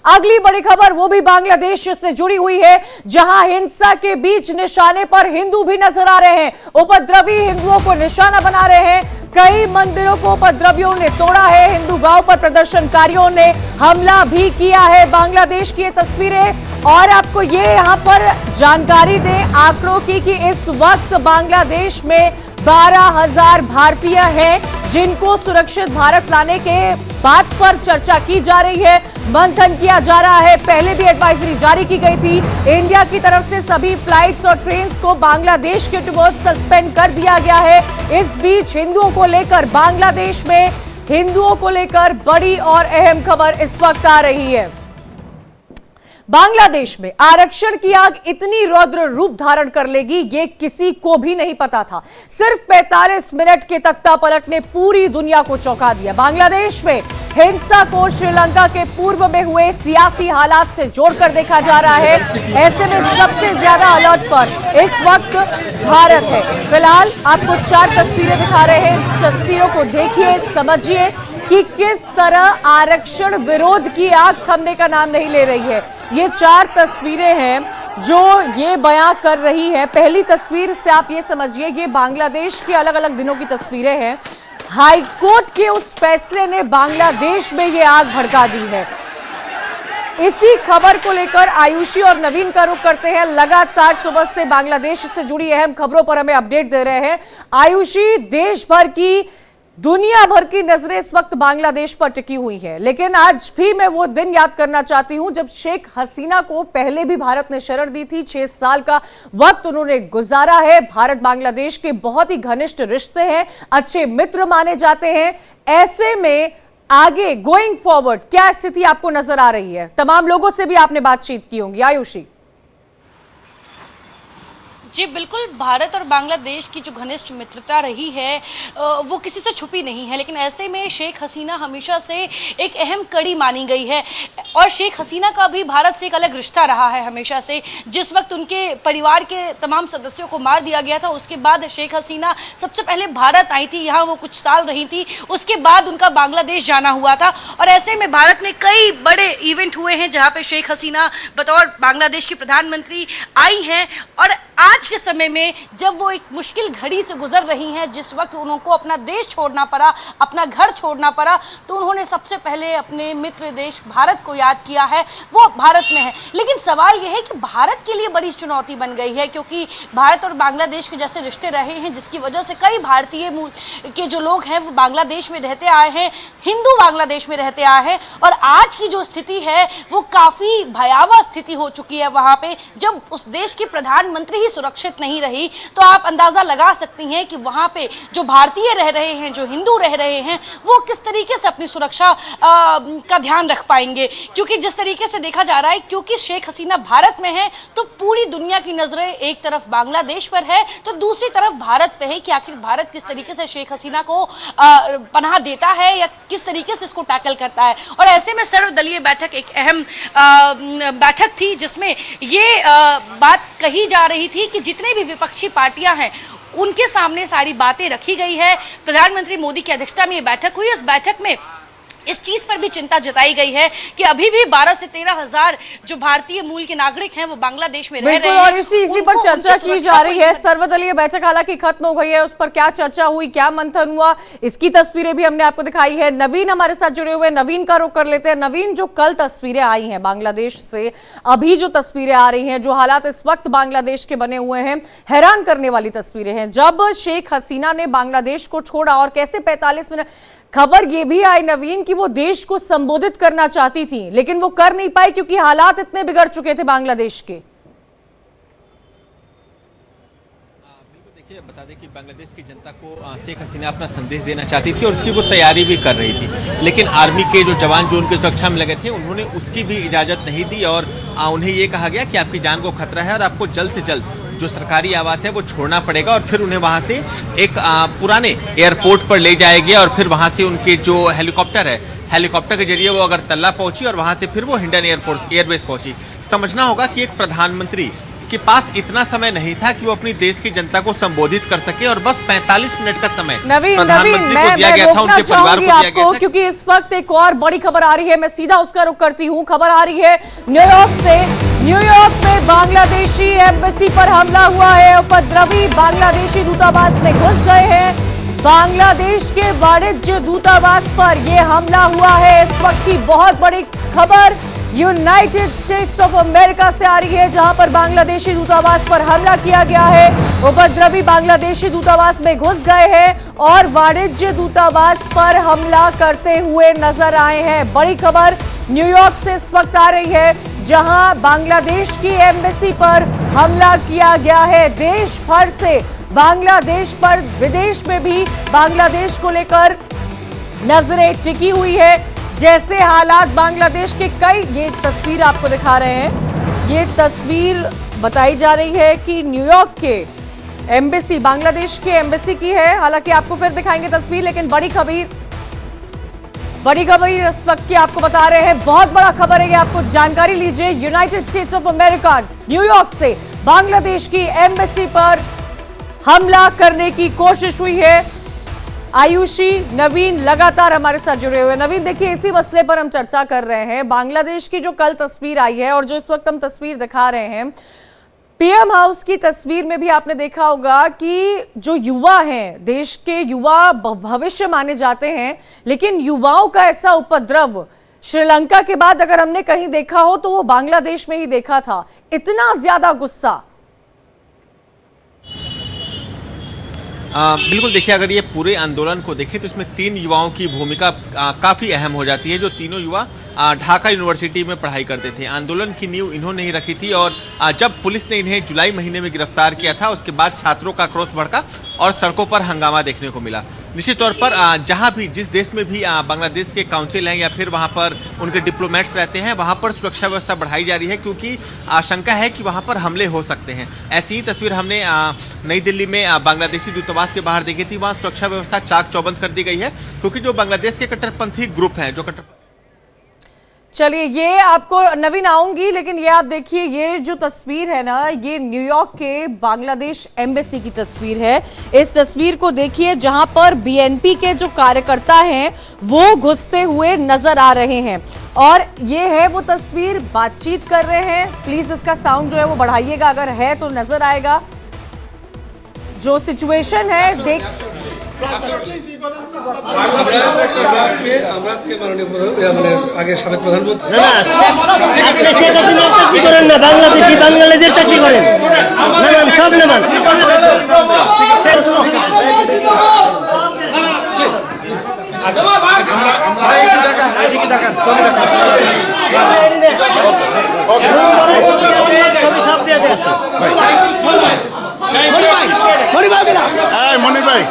अगली बड़ी खबर वो भी बांग्लादेश से जुड़ी हुई है, जहां हिंसा के बीच निशाने पर हिंदू भी नजर आ रहे हैं। उपद्रवी हिंदुओं को निशाना बना रहे हैं। कई मंदिरों को उपद्रवियों ने तोड़ा है। हिंदू गांव पर प्रदर्शनकारियों ने हमला भी किया है। बांग्लादेश की ये तस्वीरें, और आपको ये यहां पर जानकारी दें आंकड़ों की कि इस वक्त बांग्लादेश में 12,000 भारतीय हैं जिनको सुरक्षित भारत लाने के बात पर चर्चा की जा रही है, मंथन किया जा रहा है। पहले भी एडवाइजरी जारी की गई थी। इंडिया की तरफ से सभी फ्लाइट्स और ट्रेन्स को बांग्लादेश के टुवर्ड्स सस्पेंड कर दिया गया है। इस बीच हिंदुओं को लेकर बांग्लादेश में हिंदुओं को लेकर बड़ी और अहम खबर इस वक्त आ रही है। बांग्लादेश में आरक्षण की आग इतनी रौद्र रूप धारण कर लेगी, ये किसी को भी नहीं पता था। सिर्फ 45 मिनट के तख्ता पलट ने पूरी दुनिया को चौंका दिया। बांग्लादेश में हिंसा को श्रीलंका के पूर्व में हुए सियासी हालात से जोड़कर देखा जा रहा है। ऐसे में सबसे ज्यादा अलर्ट पर इस वक्त भारत है। फिलहाल आपको 4 तस्वीरें दिखा रहे हैं। तस्वीरों को देखिए, समझिए कि किस तरह आरक्षण विरोध की आग थमने का नाम नहीं ले रही है। ये 4 तस्वीरें हैं जो ये बयां कर रही है। पहली तस्वीर से आप ये समझिए, ये बांग्लादेश के अलग अलग दिनों की तस्वीरें हैं। हाई कोर्ट के उस फैसले ने बांग्लादेश में ये आग भड़का दी है। इसी खबर को लेकर आयुषी और नवीन का रुख करते हैं। लगातार सुबह से बांग्लादेश से जुड़ी अहम खबरों पर हमें अपडेट दे रहे हैं आयुषी। देश भर की, दुनिया भर की नजरें इस वक्त बांग्लादेश पर टिकी हुई है, लेकिन आज भी मैं वो दिन याद करना चाहती हूं जब शेख हसीना को पहले भी भारत ने शरण दी थी। 6 साल का वक्त उन्होंने गुजारा है। भारत बांग्लादेश के बहुत ही घनिष्ठ रिश्ते हैं, अच्छे मित्र माने जाते हैं। ऐसे में आगे गोइंग फॉरवर्ड क्या स्थिति आपको नजर आ रही है? तमाम लोगों से भी आपने बातचीत की होंगी आयुषी। जी बिल्कुल, भारत और बांग्लादेश की जो घनिष्ठ मित्रता रही है वो किसी से छुपी नहीं है, लेकिन ऐसे में शेख हसीना हमेशा से एक अहम कड़ी मानी गई है। और शेख हसीना का भी भारत से एक अलग रिश्ता रहा है हमेशा से। जिस वक्त उनके परिवार के तमाम सदस्यों को मार दिया गया था, उसके बाद शेख हसीना सबसे पहले भारत आई थी, यहाँ वो कुछ साल रही थी, उसके बाद उनका बांग्लादेश जाना हुआ था। और ऐसे में भारत में कई बड़े इवेंट हुए हैं जहाँ पे शेख हसीना बतौर बांग्लादेश की प्रधानमंत्री आई हैं। और आज के समय में जब वो एक मुश्किल घड़ी से गुजर रही हैं, जिस वक्त उनको अपना देश छोड़ना पड़ा, अपना घर छोड़ना पड़ा, तो उन्होंने सबसे पहले अपने मित्र देश भारत को याद किया है। वो भारत में है, लेकिन सवाल यह है कि भारत के लिए बड़ी चुनौती बन गई है, क्योंकि भारत और बांग्लादेश के जैसे रिश्ते रहे हैं जिसकी वजह से कई भारतीय मूल के जो लोग हैं वो बांग्लादेश में रहते आए हैं, हिंदू बांग्लादेश में रहते आए हैं। और आज की जो स्थिति है वो काफ़ी भयावह स्थिति हो चुकी है वहाँ पे। जब उस देश की प्रधानमंत्री सुरक्षित नहीं रही तो आप अंदाजा लगा सकती हैं कि वहां पे जो भारतीय रह रहे हैं, जो हिंदू रह रहे हैं, वो किस तरीके से अपनी सुरक्षा का ध्यान रख पाएंगे। क्योंकि जिस तरीके से देखा जा रहा है, क्योंकि शेख हसीना भारत में है तो पूरी दुनिया की नजरें एक तरफ बांग्लादेश पर है तो दूसरी तरफ भारत पे है कि आखिर भारत किस तरीके से शेख हसीना को पनाह देता है या किस तरीके से इसको टैकल करता है। और ऐसे में सर्वदलीय बैठक एक अहम बैठक थी जिसमें ये बात कही जा रही थी कि जितने भी विपक्षी पार्टियां हैं उनके सामने सारी बातें रखी गई है। प्रधानमंत्री मोदी की अध्यक्षता में ये बैठक हुई। इस बैठक में इस चीज पर भी चिंता जताई गई है कि अभी भी 12 से 13 हजार जो भारतीय मूल के नागरिक हैं वो बांग्लादेश में रह रहे हैं। और इसी पर चर्चा की जा रही है। सर्वदलीय बैठक हालांकि खत्म हो गई है, उस पर क्या चर्चा हुई, क्या मंथन हुआ, इसकी तस्वीरें भी हमने आपको दिखाई है। नवीन हमारे साथ जुड़े हुए, नवीन का रुख कर लेते हैं। नवीन, जो कल तस्वीरें आई हैं बांग्लादेश से, अभी जो तस्वीरें आ रही हैं, जो हालात इस वक्त बांग्लादेश के बने हुए हैं, हैरान करने वाली तस्वीरें हैं। जब शेख हसीना ने बांग्लादेश को छोड़ा और कैसे 45 मिनट, खबर ये भी आई नवीन कि वो देश को संबोधित करना चाहती थी लेकिन वो कर नहीं पाई क्योंकि हालात इतने बिगड़ चुके थे बांग्लादेश के। देखिए, बता दें कि बांग्लादेश की जनता को शेख हसीना अपना संदेश देना चाहती थी और उसकी वो तैयारी भी कर रही थी, लेकिन आर्मी के जो जवान जो उनकी सुरक्षा में लगे थे उन्होंने उसकी भी इजाजत नहीं दी और उन्हें ये कहा गया कि आपकी जान को खतरा है और आपको जल्द से जल्द जो सरकारी आवास है वो छोड़ना पड़ेगा। और फिर उन्हें वहां से एक पुराने एयरपोर्ट पर ले जाया गया और फिर वहां से उनके जो हेलीकॉप्टर है, हेलीकॉप्टर के जरिए वो अगरतला पहुंची और वहां से फिर वो हिंडन एयरबेस पहुंची। समझना होगा कि एक प्रधानमंत्री के पास इतना समय नहीं था कि वो अपनी देश की जनता को संबोधित कर सके और बस 45 मिनट का समय प्रधानमंत्री को दिया गया था, उनके परिवार को दिया गया था। क्योंकि इस वक्त एक और बड़ी खबर आ रही है, मैं सीधा उसका रुख करती हूँ। खबर आ रही है न्यूयॉर्क से। न्यूयॉर्क में बांग्लादेशी एम्बेसी पर हमला हुआ है। उपद्रवी बांग्लादेशी दूतावास में घुस गए हैं। बांग्लादेश के वाणिज्य दूतावास पर यह हमला हुआ है। इस वक्त की बहुत बड़ी खबर यूनाइटेड स्टेट्स ऑफ अमेरिका से आ रही है, जहां पर बांग्लादेशी दूतावास पर हमला किया गया है। उपद्रवी बांग्लादेशी दूतावास में घुस गए हैं और वाणिज्य दूतावास पर हमला करते हुए नजर आए हैं। बड़ी खबर न्यूयॉर्क से इस वक्त आ रही है, जहां बांग्लादेश की एम्बेसी पर हमला किया गया है। देश भर से बांग्लादेश पर, विदेश में भी बांग्लादेश को लेकर नजरें टिकी हुई है। जैसे हालात बांग्लादेश के ये तस्वीर आपको दिखा रहे हैं। ये तस्वीर बताई जा रही है कि न्यूयॉर्क के एम्बेसी, बांग्लादेश के एम्बेसी की है। हालांकि आपको फिर दिखाएंगे तस्वीर, लेकिन बड़ी खबर इस वक्त की आपको बता रहे हैं। बहुत बड़ा खबर है, ये आपको जानकारी लीजिए। United states of America New York से बांग्लादेश की एम्बेसी पर हमला करने की कोशिश हुई है। आयुषी, नवीन लगातार हमारे साथ जुड़े हुए। नवीन, देखिए इसी मसले पर हम चर्चा कर रहे हैं। बांग्लादेश की जो कल तस्वीर आई है और जो इस वक्त हम तस्वीर दिखा रहे हैं, पीएम हाउस की तस्वीर में भी आपने देखा होगा कि जो युवा हैं, देश के युवा भविष्य माने जाते हैं, लेकिन युवाओं का ऐसा उपद्रव श्रीलंका के बाद अगर हमने कहीं देखा हो तो वो बांग्लादेश में ही देखा था। इतना ज्यादा गुस्सा। बिल्कुल, देखिए अगर ये पूरे आंदोलन को देखें तो इसमें 3 युवाओं की भूमिका काफ़ी अहम हो जाती है। जो तीनों युवा ढाका यूनिवर्सिटी में पढ़ाई करते थे। आंदोलन की नींव इन्होंने ही रखी थी और जब पुलिस ने इन्हें जुलाई महीने में गिरफ्तार किया था, उसके बाद छात्रों का आक्रोश भड़का और सड़कों पर हंगामा देखने को मिला। निश्चित तौर पर जहां भी, जिस देश में भी बांग्लादेश के काउंसिल हैं या फिर वहां पर उनके डिप्लोमेट्स रहते हैं, वहां पर सुरक्षा व्यवस्था बढ़ाई जा रही है, क्योंकि आशंका है कि वहां पर हमले हो सकते हैं। ऐसी ही तस्वीर हमने नई दिल्ली में बांग्लादेशी दूतावास के बाहर देखी थी। वहां सुरक्षा व्यवस्था चाक चौबंद कर दी गई है, क्योंकि जो बांग्लादेश के कट्टरपंथी ग्रुप हैं, चलिए ये आपको नवीन आऊंगी, लेकिन ये आप देखिए, ये जो तस्वीर है ना, ये न्यूयॉर्क के बांग्लादेश एम्बेसी की तस्वीर है। इस तस्वीर को देखिए, जहां पर बीएनपी के जो कार्यकर्ता हैं वो घुसते हुए नजर आ रहे हैं और ये है वो तस्वीर, बातचीत कर रहे हैं। प्लीज इसका साउंड जो है वो बढ़ाइएगा, अगर है तो नजर आएगा। जो सिचुएशन है देख আগে সাবেক প্রধানমন্ত্রী বাংলাদেশি বাংলাদেশের চাকরি করেন সব নেবেন মনির ভাই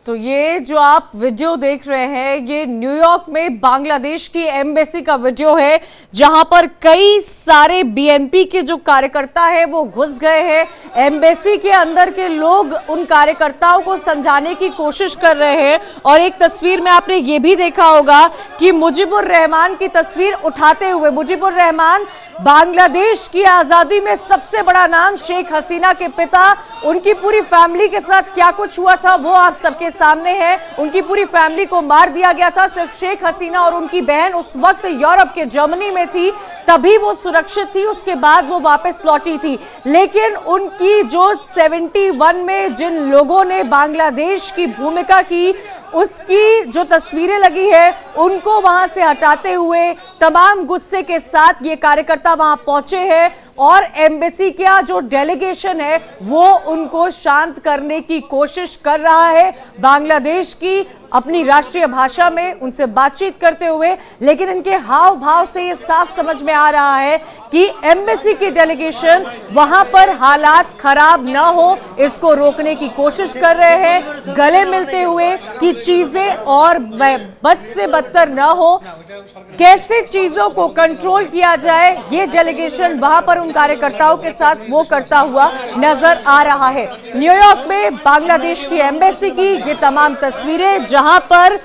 तो ये जो आप वीडियो देख रहे हैं, ये न्यूयॉर्क में बांग्लादेश की एम्बेसी का वीडियो है, जहां पर कई सारे बीएनपी के जो कार्यकर्ता है वो घुस गए हैं। एम्बेसी के अंदर के लोग उन कार्यकर्ताओं को समझाने की कोशिश कर रहे हैं और एक तस्वीर में आपने ये भी देखा होगा कि मुजीबुर रहमान की तस्वीर उठाते हुए, मुजीबुर रहमान बांग्लादेश की आजादी में सबसे बड़ा नाम, शेख हसीना के पिता, उनकी पूरी फैमिली के साथ क्या कुछ हुआ था वो आप सबके सामने है। उनकी पूरी फैमिली को मार दिया गया था। सिर्फ शेख हसीना और उनकी बहन उस वक्त यूरोप के जर्मनी में थी, तभी वो सुरक्षित थी, उसके बाद वो वापस लौटी थी। लेकिन उनकी जो 71 में जिन लोगों ने बांग्लादेश की भूमिका की, उसकी जो तस्वीरें लगी है, उनको वहां से हटाते हुए तमाम गुस्से के साथ ये कार्यकर्ता वहां पहुंचे हैं और एम्बेसी का जो डेलीगेशन है वो उनको शांत करने की कोशिश कर रहा है। बांग्लादेश की अपनी राष्ट्रीय भाषा में उनसे बातचीत करते हुए, लेकिन इनके हाव भाव से ये साफ समझ में आ रहा है कि एम्बेसी की डेलीगेशन वहां पर हालात खराब ना हो इसको रोकने की कोशिश कर रहे हैं, गले मिलते हुए कि चीजें और बद से बदतर ना हो, कैसे चीजों को कंट्रोल किया जाए, ये डेलीगेशन वहां पर उन कार्यकर्ताओं के साथ वो करता हुआ नजर आ रहा है। न्यूयॉर्क में बांग्लादेश की एम्बेसी की ये तमाम तस्वीरें, जहां पर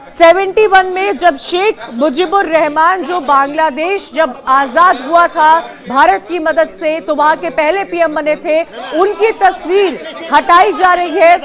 71 में जब शेख मुजीबुर रहमान जो बांग्लादेश जब आजाद हुआ था भारत की मदद से, तो वहां के पहले पीएम बने थे, उनकी तस्वीर हटाई जा रही है,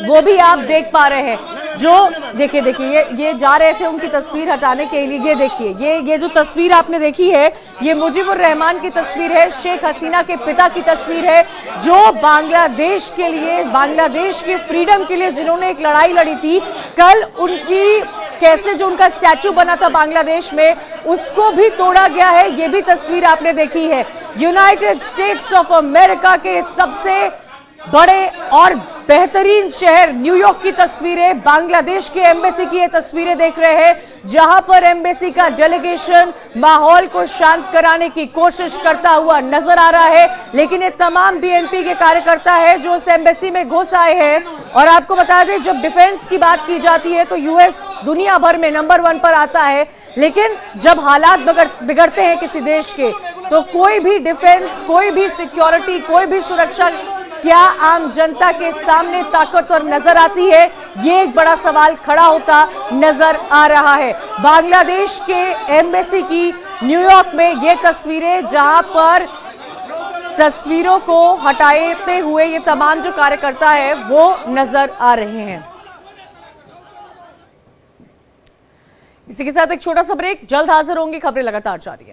वो भी आप देख पा रहे हैं। जो देखिए ये जा रहे थे उनकी तस्वीर हटाने के लिए। ये देखिए ये जो तस्वीर आपने देखी है, ये मुजीबुर रहमान की तस्वीर है, शेख हसीना के पिता की तस्वीर है, जो बांग्लादेश के लिए, बांग्लादेश के फ्रीडम के लिए जिन्होंने एक लड़ाई लड़ी थी। कल उनकी कैसे जो उनका स्टैचू बना था बांग्लादेश में, उसको भी तोड़ा गया है, ये भी तस्वीर आपने देखी है। यूनाइटेड स्टेट्स ऑफ अमेरिका के सबसे बड़े और बेहतरीन शहर न्यूयॉर्क की तस्वीरें, बांग्लादेश के एम्बेसी की ये तस्वीरें देख रहे हैं, जहां पर एम्बेसी का डेलीगेशन माहौल को शांत कराने की कोशिश करता हुआ नजर आ रहा है। लेकिन ये तमाम बीएनपी के कार्यकर्ता है जो उस एम्बेसी में घुस आए हैं। और आपको बता दें, जब डिफेंस की बात की जाती है तो यूएस दुनिया भर में नंबर 1 पर आता है, लेकिन जब हालात बिगड़ते हैं किसी देश के, तो कोई भी डिफेंस, कोई भी सिक्योरिटी, कोई भी सुरक्षा क्या आम जनता के सामने ताकतवर नजर आती है, ये एक बड़ा सवाल खड़ा होता नजर आ रहा है। बांग्लादेश के एम्बेसी की न्यूयॉर्क में ये तस्वीरें, जहां पर तस्वीरों को हटाते हुए ये तमाम जो कार्यकर्ता है वो नजर आ रहे हैं। इसी के साथ एक छोटा सा ब्रेक, जल्द हाजिर होंगे, खबरें लगातार जारी है।